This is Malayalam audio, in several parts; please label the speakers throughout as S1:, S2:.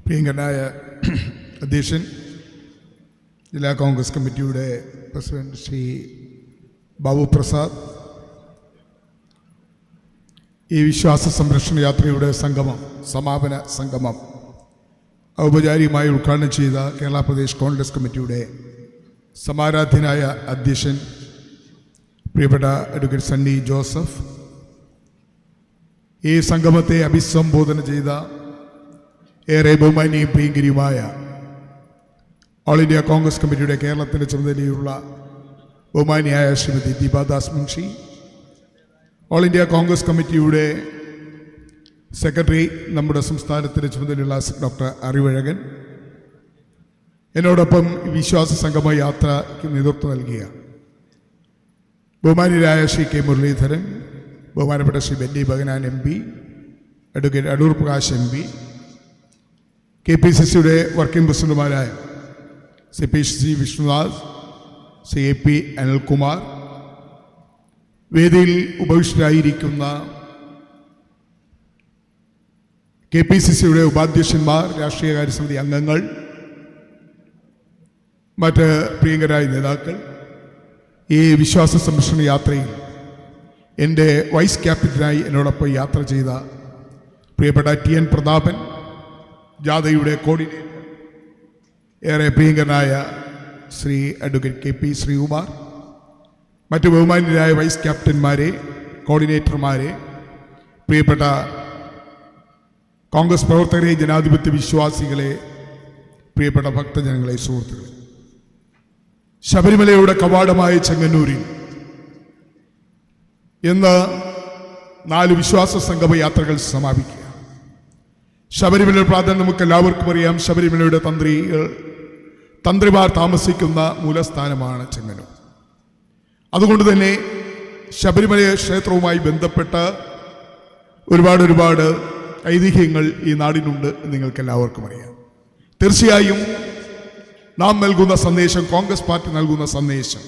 S1: പ്രിയങ്കരനായ അധ്യക്ഷൻ, ജില്ലാ കോൺഗ്രസ് കമ്മിറ്റിയുടെ പ്രസിഡന്റ് ശ്രീ ബാബു പ്രസാദ്, ഈ വിശ്വാസ സംരക്ഷണ യാത്രയുടെ സമാപന സംഗമം ഔപചാരികമായി ഉദ്ഘാടനം ചെയ്ത കേരള പ്രദേശ് കോൺഗ്രസ് കമ്മിറ്റിയുടെ സമാരാധ്യനായ അധ്യക്ഷൻ പ്രിയപ്പെട്ട അഡ്വക്കേറ്റ് സണ്ണി ജോസഫ്, ഈ സംഗമത്തെ അഭിസംബോധന ചെയ്ത ഏറെ ബഹുമാന്യയും പ്രിയങ്കരിയുമായ ഓൾ ഇന്ത്യ കോൺഗ്രസ് കമ്മിറ്റിയുടെ കേരളത്തിൻ്റെ ചുമതലയുള്ള ബഹുമാനിയായ ശ്രീമതി ദീപാദാസ് മുൻഷി, ഓൾ ഇന്ത്യ കോൺഗ്രസ് കമ്മിറ്റിയുടെ സെക്രട്ടറി, നമ്മുടെ സംസ്ഥാനത്തിൻ്റെ ചുമതലയുള്ള ഡോക്ടർ അറിവഴകൻ, എന്നോടൊപ്പം വിശ്വാസ സംഗമ യാത്രയ്ക്ക് നേതൃത്വം നൽകിയ ബഹുമാന്യരായ ശ്രീ കെ മുരളീധരൻ, ബഹുമാനപ്പെട്ട Shri Benny Behanan M P, advocate Adoor Prakash M P, KPCCയുടെ വർക്കിംഗ് പ്രസിഡന്റുമാരായ ശ്രീ PC വിഷ്ണുദാസ്, ശ്രീ AP അനിൽകുമാർ, വേദിയിൽ ഉപവിഷ്ടരായിരിക്കുന്ന KPCCയുടെ ഉപാധ്യക്ഷന്മാർ, രാഷ്ട്രീയകാര്യ സമിതി അംഗങ്ങൾ, മറ്റ് പ്രിയങ്കരായ നേതാക്കൾ, ഈ വിശ്വാസ സംരക്ഷണ യാത്രയിൽ എൻ്റെ വൈസ് ക്യാപ്റ്റനായി എന്നോടൊപ്പം യാത്ര ചെയ്ത പ്രിയപ്പെട്ട TN പ്രതാപൻ, ജാഥയുടെ കോർഡിനേറ്റർ ഏറെ പ്രിയങ്കരനായ ശ്രീ അഡ്വക്കേറ്റ് KP ശ്രീകുമാർ, മറ്റു ബഹുമാന്യരായ വൈസ് ക്യാപ്റ്റന്മാരെ, കോർഡിനേറ്റർമാരെ, പ്രിയപ്പെട്ട കോൺഗ്രസ് പ്രവർത്തകരെ, ജനാധിപത്യ വിശ്വാസികളെ, പ്രിയപ്പെട്ട ഭക്തജനങ്ങളെ, സുഹൃത്തുക്കളെ, ശബരിമലയുടെ കവാടമായ ചെങ്ങന്നൂരിൽ ഇന്ന് 4 വിശ്വാസ സംഗമ യാത്രകൾ സമാപിക്കുക. ശബരിമലയുടെ പ്രാധാന്യം നമുക്ക് എല്ലാവർക്കും അറിയാം. ശബരിമലയുടെ തന്ത്രിമാർ താമസിക്കുന്ന മൂലസ്ഥാനമാണ് ചെങ്ങന്നൂർ. അതുകൊണ്ട് തന്നെ ശബരിമല ക്ഷേത്രവുമായി ബന്ധപ്പെട്ട ഒരുപാട് ഐതിഹ്യങ്ങൾ ഈ നാടിനുണ്ട്, നിങ്ങൾക്ക് എല്ലാവർക്കും അറിയാം. തീർച്ചയായും നാം നൽകുന്ന സന്ദേശം, കോൺഗ്രസ് പാർട്ടി നൽകുന്ന സന്ദേശം,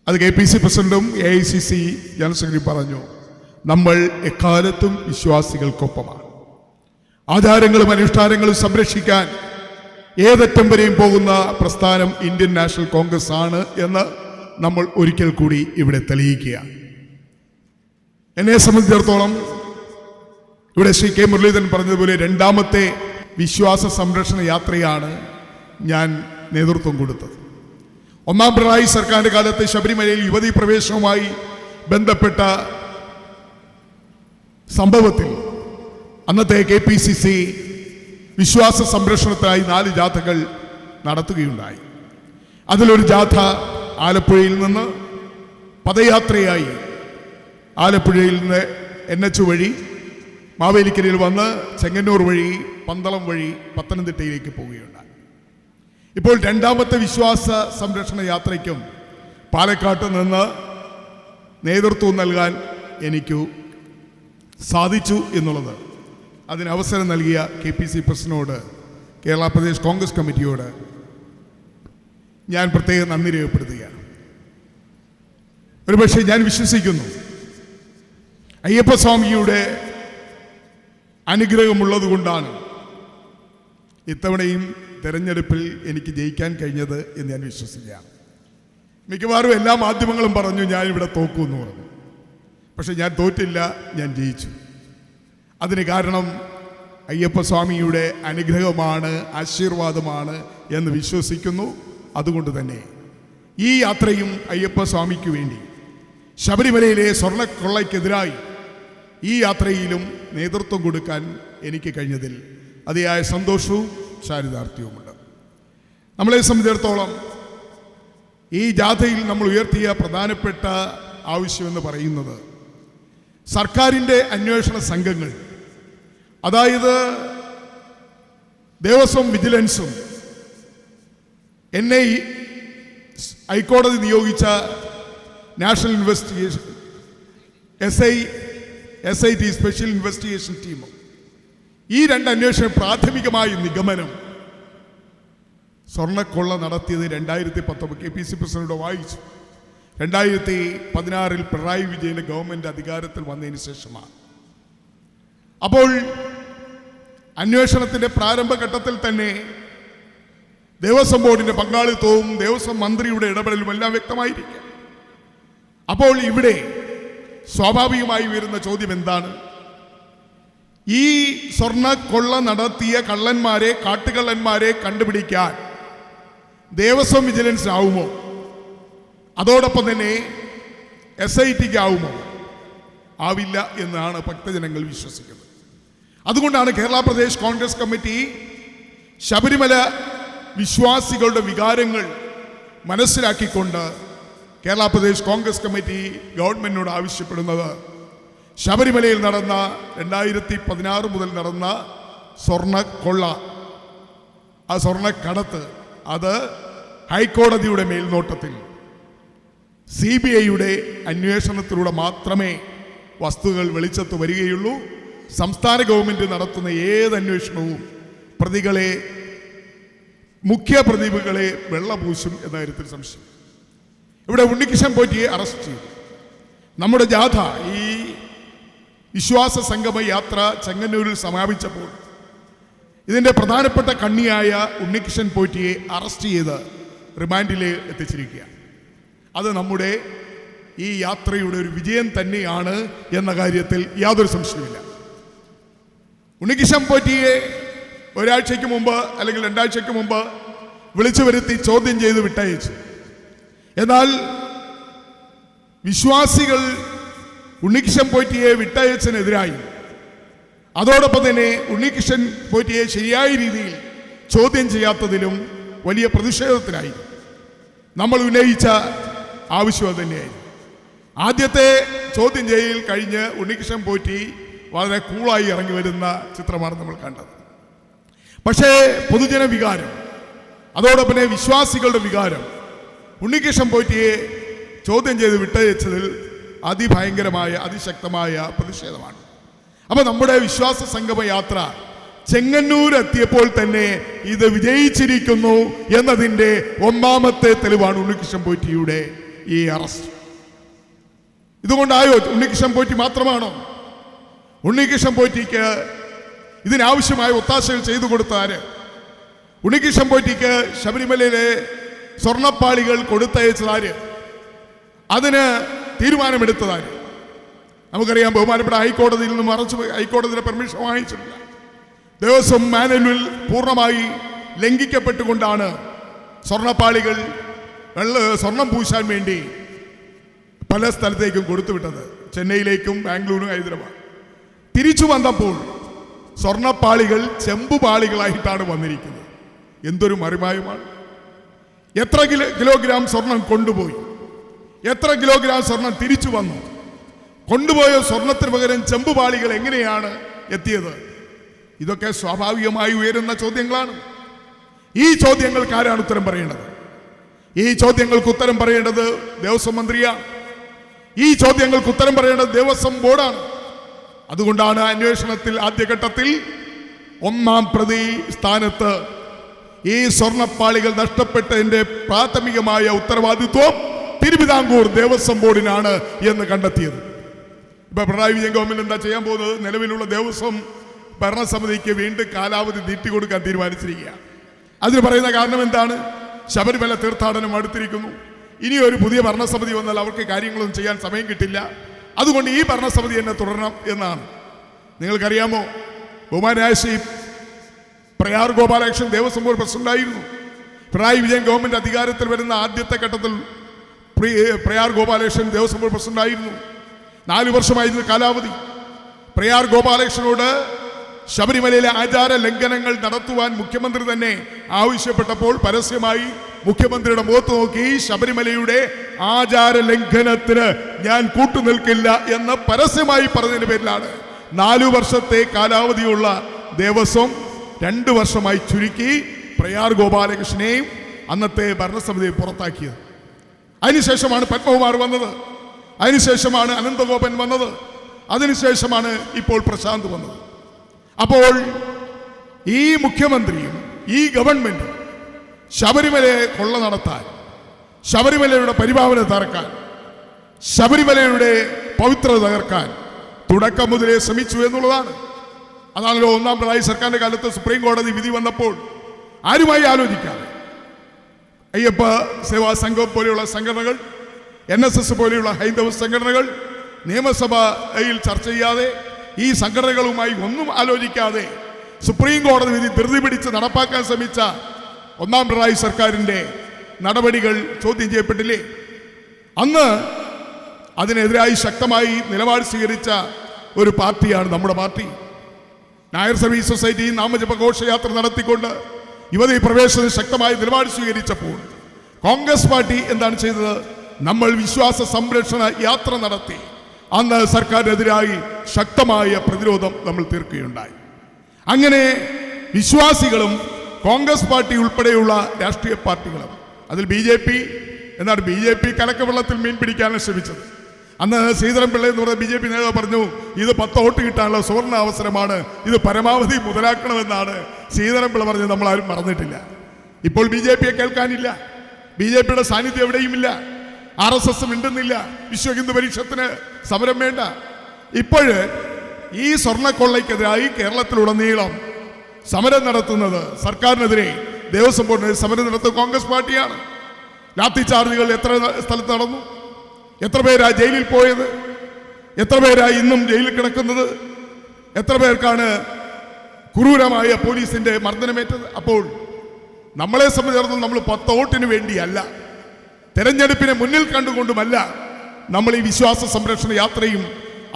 S1: അത് KPC പ്രസിഡന്റും AICC ജനറൽ സെക്രട്ടറി പറഞ്ഞു, നമ്മൾ എക്കാലത്തും വിശ്വാസികൾക്കൊപ്പമാണ്. ആചാരങ്ങളും അനുഷ്ഠാനങ്ങളും സംരക്ഷിക്കാൻ ഏതറ്റം വരെയും പോകുന്ന പ്രസ്ഥാനം ഇന്ത്യൻ നാഷണൽ കോൺഗ്രസ് ആണ് എന്ന് നമ്മൾ ഒരിക്കൽ കൂടി ഇവിടെ തെളിയിക്കുകയാണ്. എന്നെ സംബന്ധിച്ചിടത്തോളം ഇവിടെ ശ്രീ K മുരളീധരൻ പറഞ്ഞതുപോലെ 2ാമത്തെ വിശ്വാസ സംരക്ഷണ യാത്രയാണ് ഞാൻ നേതൃത്വം കൊടുത്തത്. 1ാം പിണറായി സർക്കാരിൻ്റെ കാലത്ത് ശബരിമലയിൽ യുവതീ പ്രവേശനവുമായി ബന്ധപ്പെട്ട സംഭവത്തിൽ അന്നത്തെ KPCC വിശ്വാസ സംരക്ഷണത്തിനായി 4 ജാഥകൾ നടത്തുകയുണ്ടായി. അതിലൊരു ജാഥ ആലപ്പുഴയിൽ നിന്ന് പദയാത്രയായി ആലപ്പുഴയിൽ നിന്ന് NH വഴി മാവേലിക്കരയിൽ വന്ന് ചെങ്ങന്നൂർ വഴി പന്തളം വഴി പത്തനംതിട്ടയിലേക്ക് പോവുകയുണ്ടായി. ഇപ്പോൾ 2ാമത്തെ വിശ്വാസ സംരക്ഷണ യാത്രയ്ക്കും പാലക്കാട്ട് നിന്ന് നേതൃത്വം നൽകാൻ എനിക്ക് സാധിച്ചു എന്നുള്ളത്, അതിനവസരം നൽകിയ KPC പ്രസിഡന്റിനോട്, കേരള പ്രദേശ് കോൺഗ്രസ് കമ്മിറ്റിയോട് ഞാൻ പ്രത്യേകം നന്ദി രേഖപ്പെടുത്തുകയാണ്. ഒരുപക്ഷെ ഞാൻ വിശ്വസിക്കുന്നു, അയ്യപ്പസ്വാമിയുടെ അനുഗ്രഹമുള്ളത് കൊണ്ടാണ് ഇത്തവണയും തെരഞ്ഞെടുപ്പിൽ എനിക്ക് ജയിക്കാൻ കഴിഞ്ഞത് എന്ന് ഞാൻ വിശ്വസിക്കുകയാണ്. മിക്കവാറും എല്ലാ മാധ്യമങ്ങളും പറഞ്ഞു ഞാനിവിടെ തോക്കുമെന്ന് പറഞ്ഞു. പക്ഷെ ഞാൻ തോറ്റില്ല, ഞാൻ ജയിച്ചു. അതിന് കാരണം അയ്യപ്പസ്വാമിയുടെ അനുഗ്രഹമാണ്, ആശീർവാദമാണ് എന്ന് വിശ്വസിക്കുന്നു. അതുകൊണ്ട് തന്നെ ഈ യാത്രയും അയ്യപ്പസ്വാമിക്ക് വേണ്ടി, ശബരിമലയിലെ സ്വർണ്ണക്കൊള്ളയ്ക്കെതിരായി ഈ യാത്രയിലും നേതൃത്വം കൊടുക്കാൻ എനിക്ക് കഴിഞ്ഞതിൽ അതിയായ സന്തോഷവും ചാരിതാർത്ഥ്യവുമുണ്ട്. നമ്മളെ സംബന്ധിച്ചിടത്തോളം ഈ ജാഥയിൽ നമ്മൾ ഉയർത്തിയ പ്രധാനപ്പെട്ട ആവശ്യമെന്ന് പറയുന്നത്, സർക്കാരിൻ്റെ അന്വേഷണ സംഘങ്ങൾ, അതായത് ദേവസ്വം വിജിലൻസും എന്നെ ഹൈക്കോടതി നിയോഗിച്ച national investigation SIT special investigation ടീമും, ഈ 2 അന്വേഷണം പ്രാഥമികമായ നിഗമനം സ്വർണ്ണക്കൊള്ള നടത്തിയത് 2019 KPC പ്രസിഡന്റ് വായിച്ചു 2016 പിണറായി വിജയന്റെ ഗവൺമെന്റ് അധികാരത്തിൽ വന്നതിന് ശേഷമാണ്. അപ്പോൾ അന്വേഷണത്തിന്റെ പ്രാരംഭഘട്ടത്തിൽ തന്നെ ദേവസ്വം ബോർഡിന്റെ പങ്കാളിത്തവും ദേവസ്വം മന്ത്രിയുടെ ഇടപെടലും എല്ലാം വ്യക്തമായിരിക്കും. അപ്പോൾ ഇവിടെ സ്വാഭാവികമായി വരുന്ന ചോദ്യം എന്താണ്? ഈ സ്വർണ്ണക്കൊള്ള നടത്തിയ കള്ളന്മാരെ, കാട്ടുകള്ളന്മാരെ കണ്ടുപിടിക്കാൻ ദേവസ്വം വിജിലൻസ് ആവുമോ? അതോടൊപ്പം തന്നെ SITക്ക് ആവുമോ? ആവില്ല എന്നാണ് ഭക്തജനങ്ങൾ വിശ്വസിക്കുന്നത്. അതുകൊണ്ടാണ് കേരള പ്രദേശ് കോൺഗ്രസ് കമ്മിറ്റി ശബരിമല വിശ്വാസികളുടെ വികാരങ്ങൾ മനസ്സിലാക്കിക്കൊണ്ട് കേരള പ്രദേശ് കോൺഗ്രസ് കമ്മിറ്റി ഗവൺമെന്റിനോട് ആവശ്യപ്പെടുന്നത് ശബരിമലയിൽ നടന്ന 2016 മുതൽ നടന്ന സ്വർണ്ണക്കൊള്ള, ആ സ്വർണ്ണക്കടത്ത്, അത് ഹൈക്കോടതിയുടെ മേൽനോട്ടത്തിൽ CBIയുടെ അന്വേഷണത്തിലൂടെ മാത്രമേ വസ്തുതകൾ വെളിച്ചത്ത് വരികയുള്ളൂ. സംസ്ഥാന ഗവൺമെന്റ് നടത്തുന്ന ഏത് അന്വേഷണവും മുഖ്യ പ്രതികളെ വെള്ളപൂശും എന്ന കാര്യത്തിൽ സംശയം. ഇവിടെ ഉണ്ണികൃഷ്ണൻ പോറ്റിയെ അറസ്റ്റ് ചെയ്തു. നമ്മുടെ ജാഥ, ഈ വിശ്വാസ സംഗമ യാത്ര ചെങ്ങന്നൂരിൽ സമാപിച്ചപ്പോൾ ഇതിന്റെ പ്രധാനപ്പെട്ട കണ്ണിയായ ഉണ്ണികൃഷ്ണൻ പോറ്റിയെ അറസ്റ്റ് ചെയ്ത് റിമാൻഡിൽ എത്തിച്ചിരിക്കുകയാണ്. അത് നമ്മുടെ ഈ യാത്രയുടെ ഒരു വിജയം തന്നെയാണ് എന്ന കാര്യത്തിൽ യാതൊരു സംശയമില്ല. ഉണ്ണികൃഷ്ണൻ പോറ്റിയെ ഒരാഴ്ചയ്ക്ക് മുമ്പ് അല്ലെങ്കിൽ 2 ആഴ്ചയ്ക്ക് മുമ്പ് വിളിച്ചു വരുത്തി ചോദ്യം ചെയ്ത് വിട്ടയച്ചു. എന്നാൽ വിശ്വാസികൾ ഉണ്ണികൃഷ്ണൻ പോറ്റിയെ വിട്ടയച്ചതിനെതിരായി, അതോടൊപ്പം തന്നെ ഉണ്ണികൃഷ്ണൻ പോറ്റിയെ ശരിയായ രീതിയിൽ ചോദ്യം ചെയ്യാത്തതിലും വലിയ പ്രതിഷേധത്തിലായി. നമ്മൾ ഉന്നയിച്ച ആവശ്യം തന്നെയായിരുന്നു. ആദ്യത്തെ ചോദ്യം ചെയ്യൽ കഴിഞ്ഞ് ഉണ്ണികൃഷ്ണൻ പോറ്റി വളരെ കൂളായി ഇറങ്ങി വരുന്ന ചിത്രമാണ് നമ്മൾ കണ്ടത്. പക്ഷേ പൊതുജന വികാരം, അതോടൊപ്പം തന്നെ വിശ്വാസികളുടെ വികാരം ഉണ്ണികൃഷ്ണൻ പോറ്റിയെ ചോദ്യം ചെയ്ത് വിട്ടയച്ചതിൽ അതിഭയങ്കരമായ, അതിശക്തമായ പ്രതിഷേധമാണ്. അപ്പൊ നമ്മുടെ വിശ്വാസ സംഗമ യാത്ര ചെങ്ങന്നൂർ എത്തിയപ്പോൾ തന്നെ ഇത് വിജയിച്ചിരിക്കുന്നു എന്നതിൻ്റെ ഒന്നാമത്തെ തെളിവാണ് ഉണ്ണികൃഷ്ണൻ പോറ്റിയുടെ ഈ അറസ്റ്റ്. ഇതുകൊണ്ടായോ? ഉണ്ണികൃഷ്ണൻ പോറ്റി മാത്രമാണോ? ഉണ്ണികൃഷ്ണൻ പോറ്റിക്ക് ഇതിനാവശ്യമായ ഒത്താശകൾ ചെയ്തു കൊടുത്താര്? ഉണ്ണികൃഷ്ണൻ പോറ്റിക്ക് ശബരിമലയിലെ സ്വർണ്ണപ്പാളികൾ കൊടുത്തയച്ചതാര്? അതിന് തീരുമാനമെടുത്തതാര്? നമുക്കറിയാം, ബഹുമാനപ്പെട്ട ഹൈക്കോടതിയിൽ നിന്ന് ഹൈക്കോടതിയുടെ പെർമിഷൻ വാങ്ങിച്ചിട്ടില്ല. ദേവസ്വം മാനുവൽ പൂർണ്ണമായി ലംഘിക്കപ്പെട്ടുകൊണ്ടാണ് സ്വർണ്ണപ്പാളികൾ സ്വർണം പൂശാൻ വേണ്ടി പല സ്ഥലത്തേക്കും കൊടുത്തുവിട്ടത്. ചെന്നൈയിലേക്കും ബാംഗ്ലൂരും ഹൈദരാബാദ്. തിരിച്ചു വന്നപ്പോൾ സ്വർണ്ണപ്പാളികൾ ചെമ്പുപാളികളായിട്ടാണ് വന്നിരിക്കുന്നത്. എന്തൊരു മറിമായമാണ്! എത്ര കിലോഗ്രാം സ്വർണം കൊണ്ടുപോയി? എത്ര കിലോഗ്രാം സ്വർണം തിരിച്ചു വന്നു? കൊണ്ടുപോയ സ്വർണത്തിന് പകരം ചെമ്പുപാളികൾ എങ്ങനെയാണ് എത്തിയത്? ഇതൊക്കെ സ്വാഭാവികമായി ഉയരുന്ന ചോദ്യങ്ങളാണ്. ഈ ചോദ്യങ്ങൾക്ക് ആരാണ് ഉത്തരം പറയേണ്ടത്? ഈ ചോദ്യങ്ങൾക്ക് ഉത്തരം പറയേണ്ടത് ദേവസ്വം മന്ത്രിയാണ്. ഈ ചോദ്യങ്ങൾക്ക് ഉത്തരം പറയേണ്ടത് ദേവസ്വം ബോർഡാണ്. അതുകൊണ്ടാണ് അന്വേഷണത്തിൽ ആദ്യഘട്ടത്തിൽ 1-ാം പ്രതി സ്ഥാനത്ത് ഈ സ്വർണ്ണപ്പാളികൾ നഷ്ടപ്പെട്ടതിന്റെ പ്രാഥമികമായ ഉത്തരവാദിത്വം തിരുവിതാംകൂർ ദേവസ്വം ബോർഡിനാണ് എന്ന് കണ്ടെത്തിയത്. ഇപ്പൊ പിണറായി വിജയൻ ഗവൺമെന്റ് എന്താ ചെയ്യാൻ പോകുന്നത്? നിലവിലുള്ള ദേവസ്വം ഭരണസമിതിക്ക് വീണ്ടും കാലാവധി നീട്ടിക്കൊടുക്കാൻ തീരുമാനിച്ചിരിക്കുക. അതിന് പറയുന്ന കാരണം എന്താണ്? ശബരിമല തീർത്ഥാടനം അടുത്തിരിക്കുന്നു. ഇനി ഒരു പുതിയ ഭരണസമിതി വന്നാൽ അവർക്ക് കാര്യങ്ങളൊന്നും ചെയ്യാൻ സമയം കിട്ടില്ല. അതുകൊണ്ട് ഈ ഭരണസമിതി തന്നെ തുടരണം എന്നാണ്. നിങ്ങൾക്കറിയാമോ, ബഹുമാനായ ശ്രീ പ്രയാർ ഗോപാലകൃഷ്ണൻ ദേവസ്വം ബോർഡ് പ്രസിഡന്റായിരുന്നു. പിണറായി വിജയൻ ഗവൺമെന്റ് അധികാരത്തിൽ വരുന്ന ആദ്യത്തെ ഘട്ടത്തിൽ പ്രയാർ ഗോപാലകൃഷ്ണൻ ദേവസ്വം ബോർഡ് പ്രസിഡന്റായിരുന്നു. 4 വർഷമായിരുന്നു കാലാവധി. പ്രയാർ ഗോപാലകൃഷ്ണനോട് ശബരിമലയിലെ ആചാര ലംഘനങ്ങൾ നടത്തുവാൻ മുഖ്യമന്ത്രി തന്നെ ആവശ്യപ്പെട്ടപ്പോൾ പരസ്യമായി മുഖ്യമന്ത്രിയുടെ മുഖത്ത് നോക്കി ശബരിമലയുടെ ആചാര ലംഘനത്തിന് ഞാൻ കൂട്ടുനിൽക്കില്ല എന്ന് പരസ്യമായി പറഞ്ഞതിന്റെ പേരിലാണ് 4 വർഷത്തെ കാലാവധിയുള്ള ദേവസ്വം 2 വർഷമായി ചുരുക്കി പ്രയാർ ഗോപാലകൃഷ്ണനെയും അന്നത്തെ ഭരണസമിതിയെ പുറത്താക്കിയത്. അതിനുശേഷമാണ് പത്മകുമാർ വന്നത്, അതിനുശേഷമാണ് അനന്തഗോപൻ വന്നത്, അതിനുശേഷമാണ് ഇപ്പോൾ പ്രശാന്ത് വന്നത്. അപ്പോൾ ഈ മുഖ്യമന്ത്രിയും ഈ ഗവൺമെന്റും ശബരിമലയെ കൊള്ള നടത്താൻ, ശബരിമലയുടെ പരിപാവന തകർക്കാൻ, ശബരിമലയുടെ പവിത്രത തകർക്കാൻ തുടക്കം മുതലേ ശ്രമിച്ചു എന്നുള്ളതാണ്. അതാണല്ലോ ഒന്നാം പിണറായി സർക്കാരിന്റെ കാലത്ത് സുപ്രീം കോടതി വിധി വന്നപ്പോൾ ആരുമായി ആലോചിക്കാതെ അയ്യപ്പ സേവാ സംഘം പോലെയുള്ള സംഘടനകൾ, NSS പോലെയുള്ള ഹൈന്ദവ സംഘടനകൾ നിയമസഭയിൽ ചർച്ച ചെയ്യാതെ ഈ സംഘടനകളുമായി ഒന്നും ആലോചിക്കാതെ സുപ്രീം കോടതി വിധി ധൃതി പിടിച്ച് നടപ്പാക്കാൻ ശ്രമിച്ച ഒന്നാം പിണറായി സർക്കാരിൻ്റെ നടപടികൾ ചോദ്യം ചെയ്യപ്പെട്ടില്ലേ? അന്ന് അതിനെതിരായി ശക്തമായി നിലപാട് സ്വീകരിച്ച ഒരു പാർട്ടിയാണ് നമ്മുടെ പാർട്ടി. നായർ സർവീസ് സൊസൈറ്റി നാമജപ ഘോഷയാത്ര നടത്തിക്കൊണ്ട് യുവതി പ്രവേശനത്തിന് ശക്തമായി നിലപാട് സ്വീകരിച്ചപ്പോൾ കോൺഗ്രസ് പാർട്ടി എന്താണ് ചെയ്തത്? നമ്മൾ വിശ്വാസ സംരക്ഷണ യാത്ര നടത്തി അന്ന് സർക്കാരിനെതിരായി ശക്തമായ പ്രതിരോധം നമ്മൾ തീർക്കുകയുണ്ടായി. അങ്ങനെ വിശ്വാസികളും കോൺഗ്രസ് പാർട്ടി ഉൾപ്പെടെയുള്ള രാഷ്ട്രീയ പാർട്ടികളും, അതിൽ BJP കലക്കവെള്ളത്തിൽ മീൻ പിടിക്കാനാണ് ശ്രമിച്ചത്. അന്ന് ശ്രീധരൻപിള്ള എന്ന് പറഞ്ഞ BJP നേതാവ് പറഞ്ഞു, ഇത് 10 വോട്ട് കിട്ടാനുള്ള സുവർണ അവസരമാണ്, ഇത് പരമാവധി മുതലാക്കണമെന്നാണ് ശ്രീധരൻപിള്ള പറഞ്ഞത്. നമ്മളാരും മറന്നിട്ടില്ല. ഇപ്പോൾ BJPയെ കേൾക്കാനില്ല, BJPയുടെ സാന്നിധ്യം എവിടെയുമില്ല, RSS മിണ്ടുന്നില്ല, വിശ്വ ഹിന്ദു പരിഷത്തിന് സമരം വേണ്ട. ഇപ്പോഴ് ഈ സ്വർണ്ണക്കൊള്ളയ്ക്കെതിരായി കേരളത്തിലുടനീളം സമരം നടത്തുന്നത്, സർക്കാരിനെതിരെ ദേവസ്വം ബോർഡിനെതിരെ സമരം നടത്തുന്നത് കോൺഗ്രസ് പാർട്ടിയാണ്. ലാത്തി ചാർജുകൾ എത്ര സ്ഥലത്ത് നടന്നു? എത്ര പേരാ ജയിലിൽ പോയത്? എത്ര പേരാ ഇന്നും ജയിലിൽ കിടക്കുന്നത്? എത്ര പേർക്കാണ് ക്രൂരമായ പോലീസിന്റെ മർദ്ദനമേറ്റത്? അപ്പോൾ നമ്മളെ സംബന്ധിച്ചിടത്തോളം നമ്മൾ 10 വോട്ടിന് വേണ്ടിയല്ല, തെരഞ്ഞെടുപ്പിനെ മുന്നിൽ കണ്ടുകൊണ്ടുമല്ല നമ്മൾ ഈ വിശ്വാസ സംരക്ഷണ യാത്രയും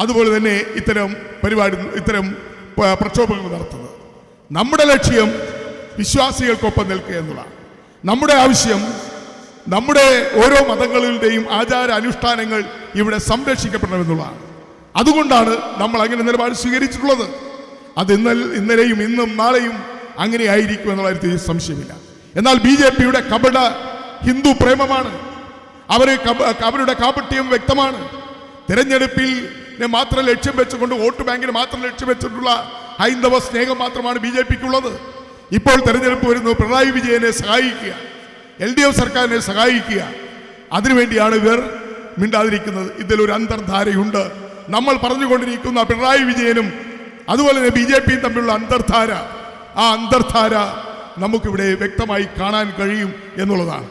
S1: അതുപോലെ തന്നെ ഇത്തരം പ്രക്ഷോഭങ്ങൾ നടത്തുന്നത്. നമ്മുടെ ലക്ഷ്യം വിശ്വാസികൾക്കൊപ്പം നിൽക്കുക എന്നുള്ളതാണ്. നമ്മുടെ ആവശ്യം നമ്മുടെ ഓരോ മതങ്ങളുടെയും ആചാര അനുഷ്ഠാനങ്ങൾ ഇവിടെ സംരക്ഷിക്കപ്പെടണമെന്നുള്ളതാണ്. അതുകൊണ്ടാണ് നമ്മൾ അങ്ങനെ നിലപാട് സ്വീകരിച്ചിട്ടുള്ളത്. അത് ഇന്നലെയും ഇന്നും നാളെയും അങ്ങനെ ആയിരിക്കും എന്നുള്ള കാര്യത്തിൽ സംശയമില്ല. എന്നാൽ BJPയുടെ കപട ഹിന്ദു പ്രേമമാണ്, അവരുടെ കാപട്യം വ്യക്തമാണ്. തെരഞ്ഞെടുപ്പിൽ മാത്രം ലക്ഷ്യം വെച്ചുകൊണ്ട്, വോട്ട് ബാങ്കിന് മാത്രം ലക്ഷ്യം വെച്ചിട്ടുള്ള ഹൈന്ദവ സ്നേഹം മാത്രമാണ് BJPക്കുള്ളത്. ഇപ്പോൾ തെരഞ്ഞെടുപ്പ് വരുന്നു, പിണറായി വിജയനെ സഹായിക്കുക, LDF സർക്കാരിനെ സഹായിക്കുക. അതിനുവേണ്ടിയാണ് ഇവർ മിണ്ടാതിരിക്കുന്നത്. ഇതിലൊരു അന്തർധാരയുണ്ട്. നമ്മൾ പറഞ്ഞുകൊണ്ടിരിക്കുന്ന പിണറായി വിജയനും അതുപോലെ തന്നെ BJPയും തമ്മിലുള്ള അന്തർധാര, ആ അന്തർധാര നമുക്കിവിടെ വ്യക്തമായി കാണാൻ കഴിയും എന്നുള്ളതാണ്.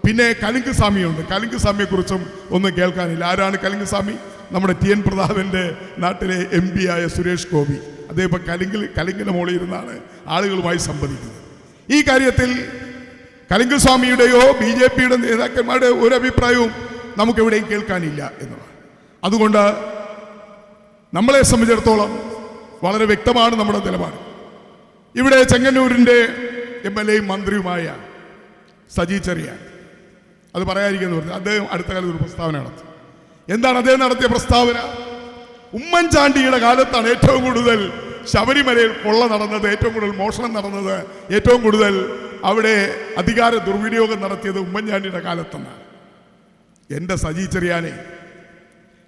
S1: പിന്നെ കലിംഗ് സ്വാമിയുണ്ട്. കലിംഗ് സ്വാമിയെക്കുറിച്ചും ഒന്നും കേൾക്കാനില്ല. ആരാണ് കലിംഗ് സ്വാമി? നമ്മുടെ TN പ്രതാപൻ്റെ നാട്ടിലെ MP ആയ സുരേഷ് ഗോപി. അദ്ദേഹം ഇപ്പം കലിംഗിൻ്റെ മുകളിൽ ഇരുന്നാണ് ആളുകളുമായി സംവദിക്കുന്നത്. ഈ കാര്യത്തിൽ കലിംഗ് സ്വാമിയുടെയോ BJPയുടെ നേതാക്കന്മാരുടെ ഒരു അഭിപ്രായവും നമുക്കെവിടെയും കേൾക്കാനില്ല എന്നുള്ളതാണ്. അതുകൊണ്ട് നമ്മളെ സംബന്ധിച്ചിടത്തോളം വളരെ വ്യക്തമാണ് നമ്മുടെ നിലപാട്. ഇവിടെ ചെങ്ങന്നൂരിൻ്റെ MLAയും മന്ത്രിയുമായ സജി ചെറിയാൻ, അത് പറയാതിരിക്കുന്നു പറഞ്ഞു, അദ്ദേഹം അടുത്ത കാലത്ത് ഒരു പ്രസ്താവന നടത്തി. എന്താണ് അദ്ദേഹം നടത്തിയ പ്രസ്താവന? ഉമ്മൻചാണ്ടിയുടെ കാലത്താണ് ഏറ്റവും കൂടുതൽ ശബരിമലയിൽ കൊള്ള നടന്നത്, ഏറ്റവും കൂടുതൽ മോഷണം നടന്നത്, ഏറ്റവും കൂടുതൽ അവിടെ അധികാര ദുർവിനിയോഗം നടത്തിയത് ഉമ്മൻചാണ്ടിയുടെ കാലത്തെന്നാണ്. എൻ്റെ സജി ചെറിയാനെ,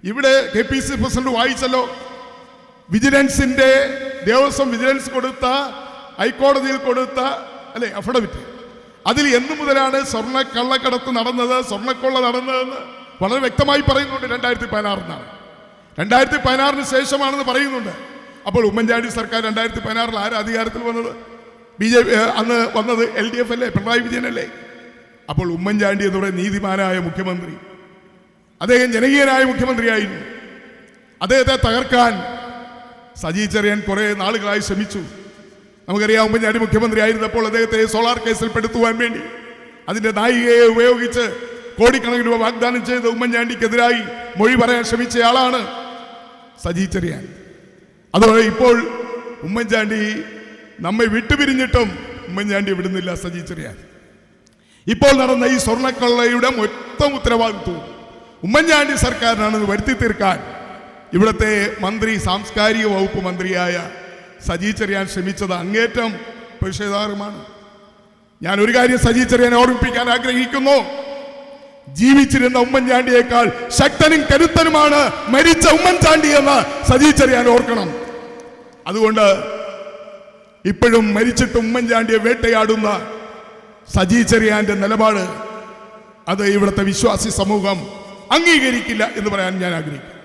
S1: ഇവിടെ KPC പ്രസിഡന്റ് വായിച്ചല്ലോ, വിജിലൻസിന്റെ ദേവസ്വം വിജിലൻസ് കൊടുത്ത, ഹൈക്കോടതിയിൽ കൊടുത്ത അഫിഡവിറ്റ്. അതിൽ എന്നു മുതലാണ് സ്വർണ്ണ കള്ളക്കടത്ത് നടന്നത്, സ്വർണ്ണക്കൊള്ള നടന്നതെന്ന് വളരെ വ്യക്തമായി പറയുന്നുണ്ട്. 2016 2016 ശേഷമാണെന്ന് പറയുന്നുണ്ട്. അപ്പോൾ ഉമ്മൻചാണ്ടി സർക്കാർ 2016 ആരാ അധികാരത്തിൽ വന്നത്? BJP അന്ന് വന്നത് LDF അല്ലേ, പിണറായി വിജയനല്ലേ? അപ്പോൾ ഉമ്മൻചാണ്ടി എന്ന് പറയുന്ന നീതിമാനായ മുഖ്യമന്ത്രി, അദ്ദേഹം ജനകീയനായ മുഖ്യമന്ത്രിയായിരുന്നു. അദ്ദേഹത്തെ തകർക്കാൻ സജി ചെറിയാൻ കുറേ നാളുകളായി ശ്രമിച്ചു. നമുക്കറിയാം, ഉമ്മൻചാണ്ടി മുഖ്യമന്ത്രി ആയിരുന്നപ്പോൾ അദ്ദേഹത്തെ സോളാർ കേസിൽ പെടുത്തുവാൻ വേണ്ടി അതിൻ്റെ നായികയെ ഉപയോഗിച്ച് കോടിക്കണക്കിന് രൂപ വാഗ്ദാനം ചെയ്ത് ഉമ്മൻചാണ്ടിക്കെതിരായി മൊഴി പറയാൻ ശ്രമിച്ചയാളാണ് സജി ചെറിയാൻ. അതുപോലെ ഇപ്പോൾ ഉമ്മൻചാണ്ടി നമ്മെ വിട്ടുപിരിഞ്ഞിട്ടും ഉമ്മൻചാണ്ടി വിടുന്നില്ല സജി ചെറിയാൻ. ഇപ്പോൾ നടന്ന ഈ സ്വർണ്ണക്കൊള്ളയുടെ മൊത്തം ഉത്തരവാദിത്വവും ഉമ്മൻചാണ്ടി സർക്കാരിനാണെന്ന് വരുത്തി തീർക്കാൻ ഇവിടുത്തെ മന്ത്രി, സാംസ്കാരിക വകുപ്പ് മന്ത്രിയായ സജി ചെറിയാൻ ശ്രമിച്ചത് അങ്ങേറ്റം പ്രതിഷേധാർഹമാണ്. ഞാൻ ഒരു കാര്യം സജി ചെറിയാൻ ഓർമ്മിപ്പിക്കാൻ ആഗ്രഹിക്കുന്നു. ജീവിച്ചിരുന്ന ഉമ്മൻചാണ്ടിയേക്കാൾ ശക്തനും കരുത്തനുമാണ് മരിച്ച ഉമ്മൻചാണ്ടി എന്ന് സജി ചെറിയാൻ ഓർക്കണം. അതുകൊണ്ട് ഇപ്പോഴും മരിച്ചിട്ട് ഉമ്മൻചാണ്ടിയെ വേട്ടയാടുന്ന സജി ചെറിയാന്റെ നിലപാട് അത് ഇവിടുത്തെ വിശ്വാസി സമൂഹം അംഗീകരിക്കില്ല എന്ന് പറയാൻ ഞാൻ ആഗ്രഹിക്കുന്നു.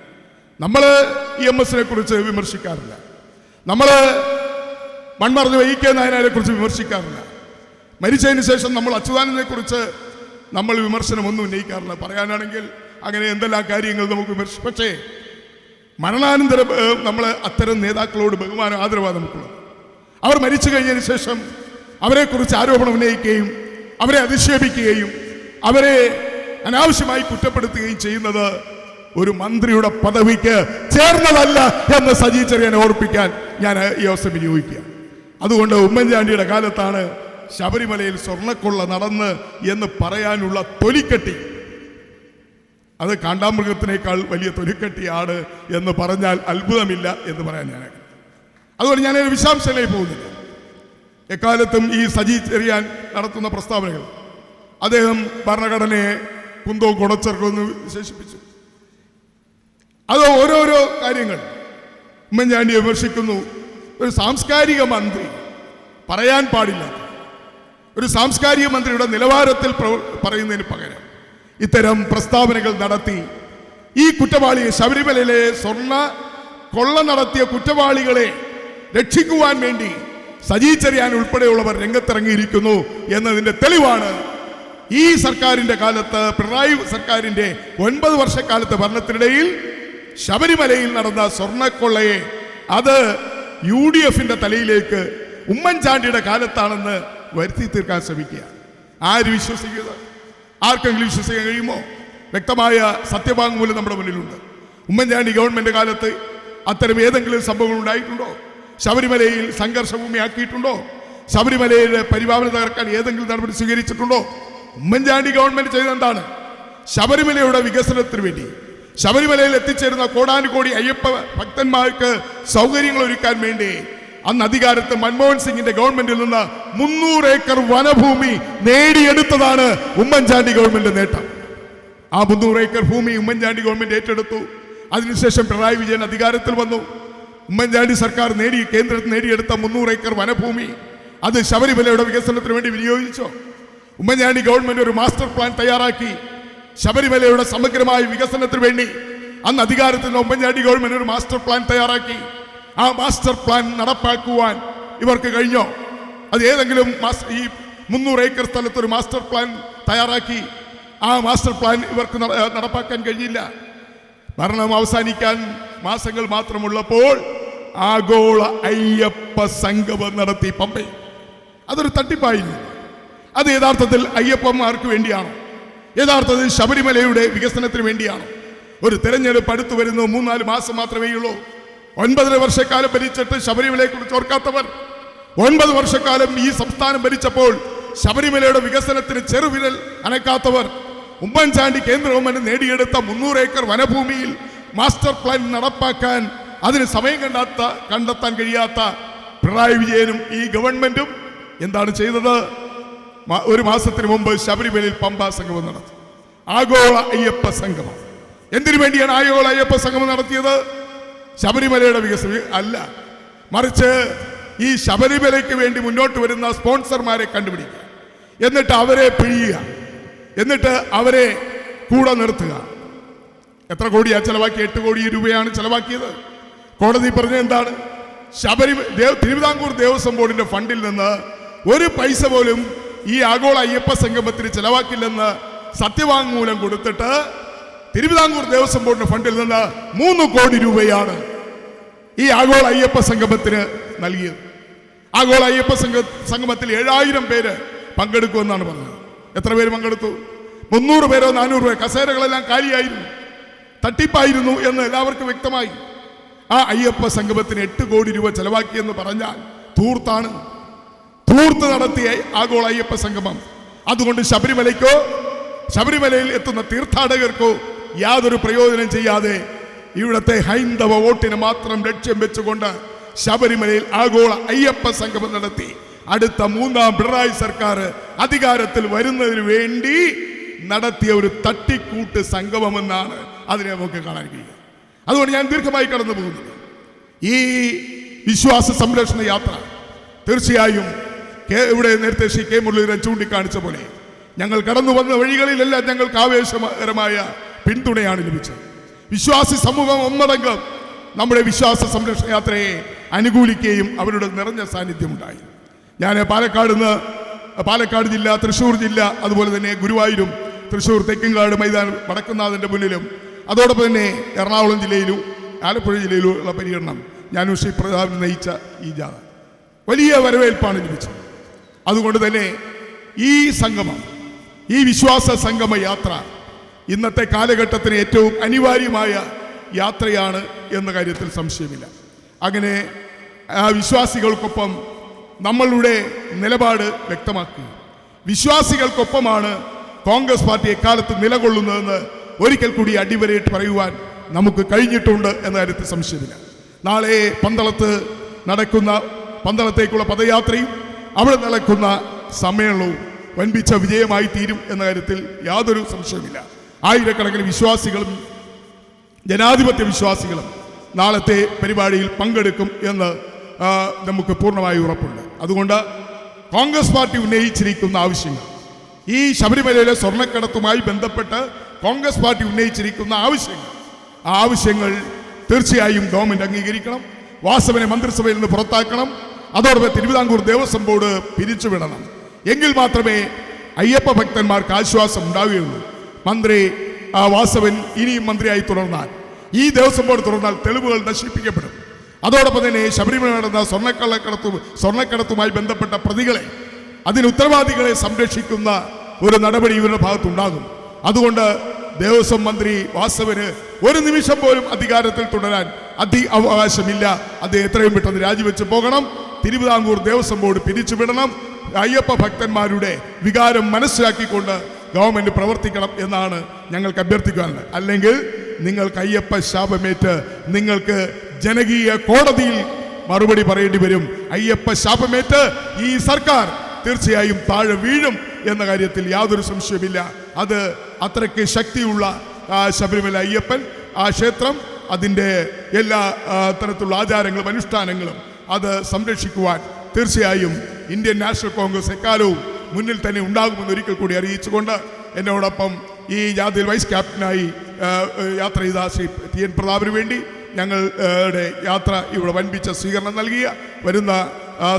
S1: നമ്മൾ EMSനെ കുറിച്ച് വിമർശിക്കാറില്ല. നമ്മൾ മൺമറഞ്ഞ വൈ.കെ. നായനാരെ കുറിച്ച് വിമർശിക്കാറില്ല. മരിച്ചതിന് ശേഷം നമ്മൾ അച്യുതാനന്ദനെ കുറിച്ച് നമ്മൾ വിമർശനമൊന്നും ഉന്നയിക്കാറില്ല. പറയാനാണെങ്കിൽ അങ്ങനെ എന്തെല്ലാം കാര്യങ്ങൾ നമുക്ക് വിമർശിക്കും. പക്ഷേ മരണാനന്തരം നമ്മൾ അത്തരം നേതാക്കളോട് ബഹുമാനം ആദരവാണ് നമുക്കുള്ളത്. അവർ മരിച്ചു കഴിഞ്ഞതിന് ശേഷം അവരെക്കുറിച്ച് ആരോപണം ഉന്നയിക്കുകയും അവരെ അധിക്ഷേപിക്കുകയും അവരെ അനാവശ്യമായി കുറ്റപ്പെടുത്തുകയും ചെയ്യുന്നത് ഒരു മന്ത്രിയുടെ പദവിക്ക് ചേർന്നതല്ല എന്ന് സജി ചെറിയാനെ ഓർപ്പിക്കാൻ ഞാൻ ഈ അവസരം വിനിയോഗിക്കുക. അതുകൊണ്ട് ഉമ്മൻചാണ്ടിയുടെ കാലത്താണ് ശബരിമലയിൽ സ്വർണ്ണക്കൊള്ള നടന്ന് എന്ന് പറയാനുള്ള തൊലിക്കെട്ടി, അത് കാണ്ടാമൃഗത്തിനേക്കാൾ വലിയ തൊലിക്കെട്ടിയാണ് എന്ന് പറഞ്ഞാൽ അത്ഭുതമില്ല എന്ന് പറയാൻ ഞാൻ. അതുകൊണ്ട് ഞാൻ വിശദാംശങ്ങളിലേക്ക് പോകുന്നില്ല. എക്കാലത്തും ഈ സജി ചെറിയാൻ നടത്തുന്ന പ്രസ്താവനകൾ അദ്ദേഹം ഭരണഘടനയെ കുന്തവും കുടച്ചെറുക്കുമെന്ന് വിശേഷിപ്പിച്ചു. അത് ഓരോരോ കാര്യങ്ങൾ ഉമ്മൻചാണ്ടിയെ വിമർശിക്കുന്നു. ഒരു സാംസ്കാരിക മന്ത്രി പറയാൻ പാടില്ല, ഒരു സാംസ്കാരിക മന്ത്രിയുടെ നിലവാരത്തിൽ പറയുന്നതിന് പകരം ഇത്തരം പ്രസ്താവനകൾ നടത്തി ഈ കുറ്റവാളിയെ, ശബരിമലയിലെ സ്വർണ്ണ കൊള്ള നടത്തിയ കുറ്റവാളികളെ രക്ഷിക്കുവാൻ വേണ്ടി സജി ചെറിയാൻ ഉൾപ്പെടെയുള്ളവർ രംഗത്തിറങ്ങിയിരിക്കുന്നു എന്നതിന്റെ തെളിവാണ് ഈ സർക്കാരിന്റെ കാലത്ത്, പിണറായി സർക്കാരിന്റെ 9 വർഷക്കാലത്തെ ഭരണത്തിനിടയിൽ ശബരിമലയിൽ നടന്ന സ്വർണ്ണക്കൊള്ളയെ അത് UDFന്റെ തലയിലേക്ക് ഉമ്മൻചാണ്ടിയുടെ കാലത്താണെന്ന് വരുത്തി തീർക്കാൻ ശ്രമിക്കുക. ആര് വിശ്വസിക്കുക? ആർക്കെങ്കിലും വിശ്വസിക്കാൻ കഴിയുമോ? വ്യക്തമായ സത്യവാങ്മൂലം നമ്മുടെ മുന്നിലുണ്ട്. ഉമ്മൻചാണ്ടി ഗവൺമെന്റ് കാലത്ത് അത്തരം ഏതെങ്കിലും സംഭവങ്ങൾ ഉണ്ടായിട്ടുണ്ടോ? ശബരിമലയിൽ സംഘർഷഭൂമിയാക്കിയിട്ടുണ്ടോ? ശബരിമലയുടെ പരിപാലനം തകർക്കാൻ ഏതെങ്കിലും നടപടി സ്വീകരിച്ചിട്ടുണ്ടോ? ഉമ്മൻചാണ്ടി ഗവൺമെന്റ് ചെയ്തെന്താണ്? ശബരിമലയുടെ വികസനത്തിന് വേണ്ടി ശബരിമലയിൽ എത്തിച്ചേരുന്ന കോടാനുകോടി അയ്യപ്പ ഭക്തന്മാർക്ക് സൗകര്യങ്ങൾ ഒരുക്കാൻ വേണ്ടി അന്ന് അധികാരത്ത് മൻമോഹൻ സിംഗിന്റെ ഗവൺമെന്റിൽ നിന്ന് 300 ഏക്കർ വനഭൂമി നേടിയെടുത്തതാണ് ഉമ്മൻചാണ്ടി ഗവൺമെന്റ് നേട്ടം. ആ 300 ഏക്കർ ഭൂമി ഉമ്മൻചാണ്ടി ഗവൺമെന്റ് ഏറ്റെടുത്തു. അതിനുശേഷം പിണറായി വിജയൻ അധികാരത്തിൽ വന്നു. ഉമ്മൻചാണ്ടി സർക്കാർ കേന്ദ്രത്തിൽ നേടിയെടുത്ത 300 ഏക്കർ വനഭൂമി അത് ശബരിമലയുടെ വികസനത്തിന് വേണ്ടി വിനിയോഗിച്ചോ? ഉമ്മൻചാണ്ടി ഗവൺമെന്റ് ഒരു മാസ്റ്റർ പ്ലാൻ തയ്യാറാക്കി ശബരിമലയുടെ സമഗ്രമായ വികസനത്തിന് വേണ്ടി അന്ന് അധികാരത്തിൽ നിന്ന് ഉമ്മൻചാണ്ടി ഗവൺമെന്റ് ഒരു മാസ്റ്റർ പ്ലാൻ തയ്യാറാക്കി. ആ മാസ്റ്റർ പ്ലാൻ നടപ്പാക്കുവാൻ ഇവർക്ക് കഴിഞ്ഞോ? അത് ഏതെങ്കിലും ഈ 300 ഏക്കർ സ്ഥലത്ത് ഒരു മാസ്റ്റർ പ്ലാൻ തയ്യാറാക്കി ആ മാസ്റ്റർ പ്ലാൻ ഇവർക്ക് നടപ്പാക്കാൻ കഴിഞ്ഞില്ല. ഭരണം അവസാനിക്കാൻ മാസങ്ങൾ മാത്രമുള്ളപ്പോൾ ആഗോള അയ്യപ്പ സംഗമം നടത്തി പമ്പയിൽ. അതൊരു തട്ടിപ്പായിരുന്നു. അത് യഥാർത്ഥത്തിൽ അയ്യപ്പന്മാർക്ക് വേണ്ടിയാണോ? യഥാർത്ഥത്തിൽ ശബരിമലയുടെ വികസനത്തിന് വേണ്ടിയാണോ? ഒരു തെരഞ്ഞെടുപ്പ് അടുത്തു വരുന്നു, 3-4 മാസം മാത്രമേ ഉള്ളൂ. 9 വർഷക്കാലം ഭരിച്ചിട്ട് ശബരിമലയെ കുറിച്ച് ഓർക്കാത്തവർ, 9 വർഷക്കാലം ഈ സംസ്ഥാനം ഭരിച്ചപ്പോൾ ശബരിമലയുടെ വികസനത്തിന് ചെറുവിരൽ അനക്കാത്തവർ, ഉമ്മൻചാണ്ടി കേന്ദ്ര ഗവൺമെന്റ് നേടിയെടുത്ത 300 ഏക്കർ വനഭൂമിയിൽ മാസ്റ്റർ പ്ലാൻ നടപ്പാക്കാൻ അതിന് സമയം കണ്ടെത്താൻ കഴിയാത്ത പിണറായി വിജയനും ഈ ഗവൺമെന്റും എന്താണ് ചെയ്തത്? 1 മാസത്തിന് മുമ്പ് ശബരിമലയിൽ പമ്പാ സംഗമം നടത്തി. ആഗോള അയ്യപ്പ സംഗമം. എന്തിനു വേണ്ടിയാണ് ആഗോള അയ്യപ്പ സംഗമം നടത്തിയത്? ശബരിമലയുടെ വികസനം അല്ല, മറിച്ച് ഈ ശബരിമലയ്ക്ക് വേണ്ടി മുന്നോട്ട് വരുന്ന സ്പോൺസർമാരെ കണ്ടുപിടിക്കുക, എന്നിട്ട് അവരെ പിഴിയുക, എന്നിട്ട് അവരെ കൂടെ നിർത്തുക. എത്ര കോടിയാ ചെലവാക്കി? 8 കോടി രൂപയാണ് ചെലവാക്കിയത്. കോടതി പറഞ്ഞത് എന്താണ്? തിരുവിതാംകൂർ ദേവസ്വം ബോർഡിന്റെ ഫണ്ടിൽ നിന്ന് 1 പൈസ പോലും ഈ ആഗോള അയ്യപ്പ സംഗമത്തിന് ചെലവാക്കില്ലെന്ന് സത്യവാങ്മൂലം കൊടുത്തിട്ട് തിരുവിതാംകൂർ ദേവസ്വം ബോർഡിന്റെ ഫണ്ടിൽ നിന്ന് 3 കോടി രൂപയാണ് ഈ ആഗോള അയ്യപ്പ സംഗമത്തിന് നൽകിയത്. ആഗോള അയ്യപ്പ സംഗമത്തിൽ 7000 പേര് പങ്കെടുക്കുമെന്നാണ് പറഞ്ഞത്. എത്ര പേര് പങ്കെടുത്തു? 300 പേരോ 400 പേരോ. കസേരകളെല്ലാം കാലിയായിരുന്നു, തട്ടിപ്പായിരുന്നു എന്ന് എല്ലാവർക്കും വ്യക്തമായി. ആ അയ്യപ്പ സംഗമത്തിന് 8 കോടി രൂപ ചെലവാക്കിയെന്ന് പറഞ്ഞാൽ ധൂർത്ത് നടത്തിയ ആഗോള അയ്യപ്പ സംഗമം. അതുകൊണ്ട് ശബരിമലയിൽ എത്തുന്ന തീർത്ഥാടകർക്കോ യാതൊരു പ്രയോജനം ചെയ്യാതെ ഇവിടുത്തെ ഹൈന്ദവ വോട്ടിന് മാത്രം ലക്ഷ്യം വെച്ചുകൊണ്ട് ശബരിമലയിൽ ആഗോള അയ്യപ്പ സംഗമം നടത്തി. അടുത്ത 3ാം പിണറായി സർക്കാർ അധികാരത്തിൽ വരുന്നതിന് വേണ്ടി നടത്തിയ ഒരു തട്ടിക്കൂട്ട് സംഗമമെന്നാണ് അതിനെ നമുക്ക് കാണാൻ കഴിയുക. അതുകൊണ്ട് ഞാൻ ദീർഘമായി കടന്നു പോകുന്നത് ഈ വിശ്വാസ സംരക്ഷണ യാത്ര തീർച്ചയായും ഇവിടെ നേരത്തെ ശ്രീ കെ മുരളീധരൻ ചൂണ്ടിക്കാണിച്ച പോലെ ഞങ്ങൾ കടന്നു വന്ന വഴികളിലെല്ലാം ഞങ്ങൾക്ക് ആവേശകരമായ പിന്തുണയാണ് ലഭിച്ചത്. വിശ്വാസി സമൂഹം ഒന്നടങ്കം നമ്മുടെ വിശ്വാസ സംരക്ഷണ യാത്രയെ അനുകൂലിക്കുകയും അവരുടെ നിറഞ്ഞ സാന്നിധ്യമുണ്ടായി. ഞാൻ പാലക്കാട് ജില്ല, തൃശ്ശൂർ ജില്ല, അതുപോലെ തന്നെ ഗുരുവായൂരും തൃശ്ശൂർ തെക്കിൻകാട് മൈതാനം വടക്കുന്നാഥൻ്റെ മുന്നിലും, അതോടൊപ്പം തന്നെ എറണാകുളം ജില്ലയിലും ആലപ്പുഴ ജില്ലയിലും ഉള്ള പര്യടനം ഞാനും ശ്രീ പ്രതാപൻ നയിച്ച ഈ ജാഥ വലിയ വരവേൽപ്പാണ് ലഭിച്ചത്. അതുകൊണ്ട് തന്നെ ഈ സംഗമം, ഈ വിശ്വാസ സംഗമ യാത്ര ഇന്നത്തെ കാലഘട്ടത്തിന് ഏറ്റവും അനിവാര്യമായ യാത്രയാണ് എന്ന കാര്യത്തിൽ സംശയമില്ല. അങ്ങനെ വിശ്വാസികൾക്കൊപ്പം നമ്മളുടെ നിലപാട് വ്യക്തമാക്കുക. വിശ്വാസികൾക്കൊപ്പമാണ് കോൺഗ്രസ് പാർട്ടി എക്കാലത്ത് നിലകൊള്ളുന്നതെന്ന് ഒരിക്കൽ കൂടി അടിവരയിട്ട് പറയുവാൻ നമുക്ക് കഴിഞ്ഞിട്ടുണ്ട് എന്ന കാര്യത്തിൽ സംശയമില്ല. നാളെ പന്തളത്തേക്കുള്ള പദയാത്രയും അവിടെ നടക്കുന്ന സമ്മേളനവും വൻപിച്ച വിജയമായി തീരും എന്ന കാര്യത്തിൽ യാതൊരു സംശയമില്ല. ആയിരക്കണക്കിന് വിശ്വാസികളും ജനാധിപത്യ വിശ്വാസികളും നാളത്തെ പരിപാടിയിൽ പങ്കെടുക്കും എന്ന് നമുക്ക് പൂർണ്ണമായി ഉറപ്പുണ്ട്. അതുകൊണ്ട് കോൺഗ്രസ് പാർട്ടി ഉന്നയിച്ചിരിക്കുന്ന ആവശ്യങ്ങൾ, ഈ ശബരിമലയിലെ സ്വർണ്ണക്കടത്തുമായി ബന്ധപ്പെട്ട് കോൺഗ്രസ് പാർട്ടി ഉന്നയിച്ചിരിക്കുന്ന ആവശ്യങ്ങൾ തീർച്ചയായും ഗവൺമെന്റ് അംഗീകരിക്കണം. വാസവനെ മന്ത്രിസഭയിൽ നിന്ന് പുറത്താക്കണം. അതോടൊപ്പം തിരുവിതാംകൂർ ദേവസ്വം ബോർഡ് പിരിച്ചുവിടണം. എങ്കിൽ മാത്രമേ അയ്യപ്പ ഭക്തന്മാർക്ക് ആശ്വാസം ഉണ്ടാവുകയുള്ളൂ. മന്ത്രി വാസവൻ ഇനിയും മന്ത്രിയായി തുടർന്നാൽ, ഈ ദേവസ്വം ബോർഡ് തുടർന്നാൽ തെളിവുകൾ നശിപ്പിക്കപ്പെടും. അതോടൊപ്പം തന്നെ ശബരിമല നടന്ന സ്വർണ്ണക്കടത്തുമായി ബന്ധപ്പെട്ട പ്രതികളെ, അതിന് ഉത്തരവാദികളെ സംരക്ഷിക്കുന്ന ഒരു നടപടി ഇവരുടെ ഭാഗത്തുണ്ടാകും. അതുകൊണ്ട് ദേവസ്വം മന്ത്രി വാസവന് ഒരു നിമിഷം പോലും അധികാരത്തിൽ തുടരാൻ അവകാശമില്ല. അത് എത്രയും പെട്ടെന്ന് രാജിവെച്ച് പോകണം. തിരുവിതാംകൂർ ദേവസ്വം ബോർഡ് പിരിച്ചുവിടണം. അയ്യപ്പ ഭക്തന്മാരുടെ വികാരം മനസ്സിലാക്കിക്കൊണ്ട് ഗവൺമെന്റ് പ്രവർത്തിക്കണം എന്നാണ് ഞങ്ങൾക്ക് അഭ്യർത്ഥിക്കാനുള്ളത്. അല്ലെങ്കിൽ നിങ്ങൾക്ക് അയ്യപ്പ ശാപമേറ്റ് നിങ്ങൾക്ക് ജനകീയ കോടതിയിൽ മറുപടി പറയേണ്ടി വരും. അയ്യപ്പ ശാപമേറ്റ് ഈ സർക്കാർ തീർച്ചയായും താഴെ വീഴും എന്ന കാര്യത്തിൽ യാതൊരു സംശയമില്ല. അത് അത്രയ്ക്ക് ശക്തിയുള്ള ശബരിമല അയ്യപ്പൻ, ആ ക്ഷേത്രം, അതിൻ്റെ എല്ലാ തരത്തിലുള്ള ആചാരങ്ങളും അനുഷ്ഠാനങ്ങളും അത് സംരക്ഷിക്കുവാൻ തീർച്ചയായും ഇന്ത്യൻ നാഷണൽ കോൺഗ്രസ് എക്കാലവും മുന്നിൽ തന്നെ ഉണ്ടാകുമെന്ന് ഒരിക്കൽ കൂടി അറിയിച്ചുകൊണ്ട് എന്നോടൊപ്പം ഈ ജാഥയിൽ വൈസ് ക്യാപ്റ്റനായി യാത്ര ചെയ്ത ശ്രീ ടി എൻ പ്രതാപിന് വേണ്ടി ഞങ്ങളുടെ യാത്ര ഇവിടെ വൻപിച്ച സ്വീകരണം നൽകിയ, വരുന്ന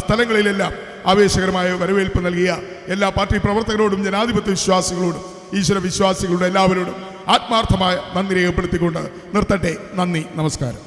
S1: സ്ഥലങ്ങളിലെല്ലാം ആവേശകരമായ വരവേൽപ്പ് നൽകിയ എല്ലാ പാർട്ടി പ്രവർത്തകരോടും ജനാധിപത്യ വിശ്വാസികളോടും ഈശ്വര വിശ്വാസികളോടും എല്ലാവരോടും ആത്മാർത്ഥമായ നന്ദി രേഖപ്പെടുത്തിക്കൊണ്ട് നിർത്തട്ടെ. നന്ദി, നമസ്കാരം.